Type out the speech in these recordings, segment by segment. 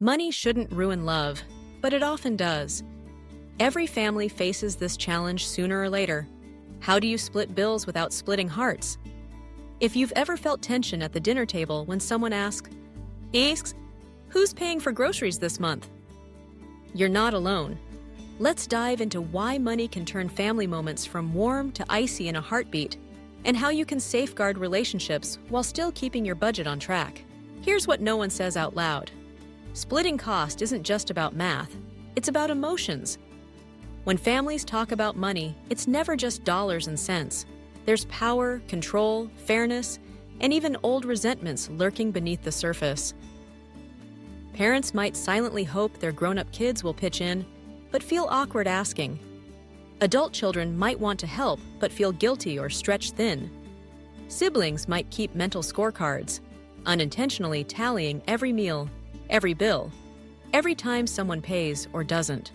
Money shouldn't ruin love, but it often does. Every family faces this challenge sooner or later. How do you split bills without splitting hearts? If you've ever felt tension at the dinner table when someone asks, "Who's paying for groceries this month?" You're not alone. Let's dive into why money can turn family moments from warm to icy in a heartbeat, and how you can safeguard relationships while still keeping your budget on track. Here's what no one says out loud. Splitting cost isn't just about math, it's about emotions. When families talk about money, it's never just dollars and cents. There's power, control, fairness, and even old resentments lurking beneath the surface. Parents might silently hope their grown-up kids will pitch in, but feel awkward asking. Adult children might want to help, but feel guilty or stretched thin. Siblings might keep mental scorecards, unintentionally tallying every meal, every bill, every time someone pays or doesn't.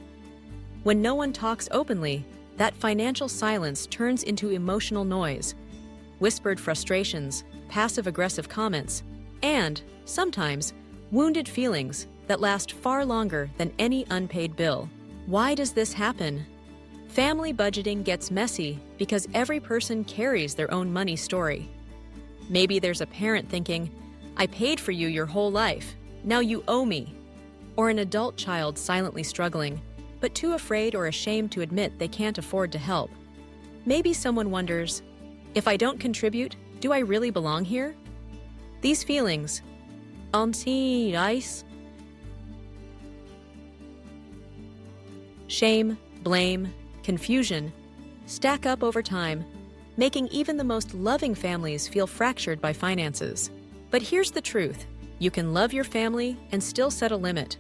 When no one talks openly, that financial silence turns into emotional noise, whispered frustrations, passive-aggressive comments, and, sometimes, wounded feelings that last far longer than any unpaid bill. Why does this happen? Family budgeting gets messy because every person carries their own money story. Maybe there's a parent thinking, "I paid for you your whole life, now you owe me." Or an adult child silently struggling, but too afraid or ashamed to admit they can't afford to help. Maybe someone wonders, "If I don't contribute, do I really belong here?" These feelings, shame, blame, confusion, stack up over time, making even the most loving families feel fractured by finances. But here's the truth. You can love your family and still set a limit.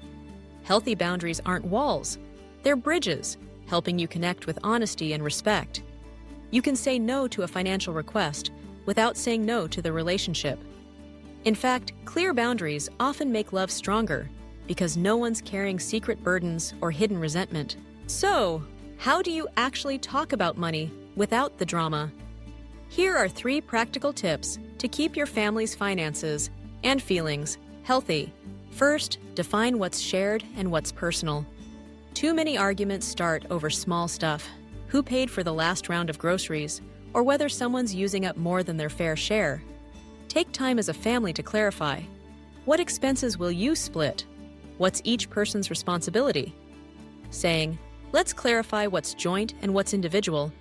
Healthy boundaries aren't walls. They're bridges, helping you connect with honesty and respect. You can say no to a financial request without saying no to the relationship. In fact, clear boundaries often make love stronger because no one's carrying secret burdens or hidden resentment. So, how do you actually talk about money without the drama? Here are 3 practical tips to keep your family's finances and feelings healthy. First, define what's shared and what's personal. Too many arguments start over small stuff: who paid for the last round of groceries, or whether someone's using up more than their fair share. Take time as a family to clarify. What expenses will you split? What's each person's responsibility? Saying, "Let's clarify what's joint and what's individual,"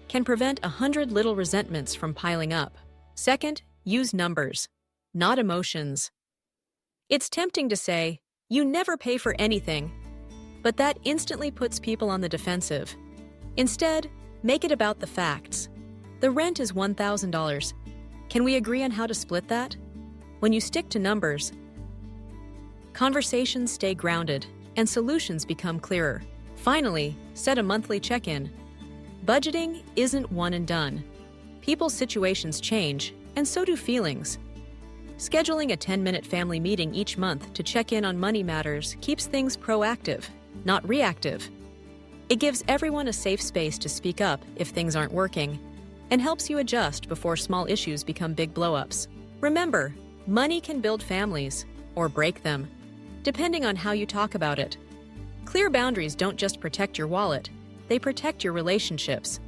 can prevent 100 little resentments from piling up. Second, use numbers, not emotions. It's tempting to say, "You never pay for anything," but that instantly puts people on the defensive. Instead, make it about the facts. The rent is $1,000. Can we agree on how to split that? When you stick to numbers, conversations stay grounded and solutions become clearer. Finally, set a monthly check-in. Budgeting isn't one and done. People's situations change, and so do feelings. Scheduling a 10-minute family meeting each month to check in on money matters keeps things proactive, not reactive. It gives everyone a safe space to speak up if things aren't working, and helps you adjust before small issues become big blow-ups. Remember, money can build families, or break them, depending on how you talk about it. Clear boundaries don't just protect your wallet, they protect your relationships.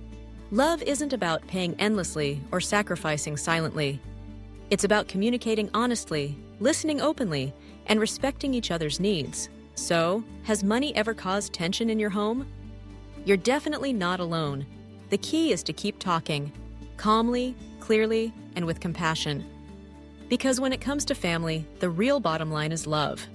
Love isn't about paying endlessly or sacrificing silently. It's about communicating honestly, listening openly, and respecting each other's needs. So, has money ever caused tension in your home? You're definitely not alone. The key is to keep talking, calmly, clearly, and with compassion. Because when it comes to family, the real bottom line is love.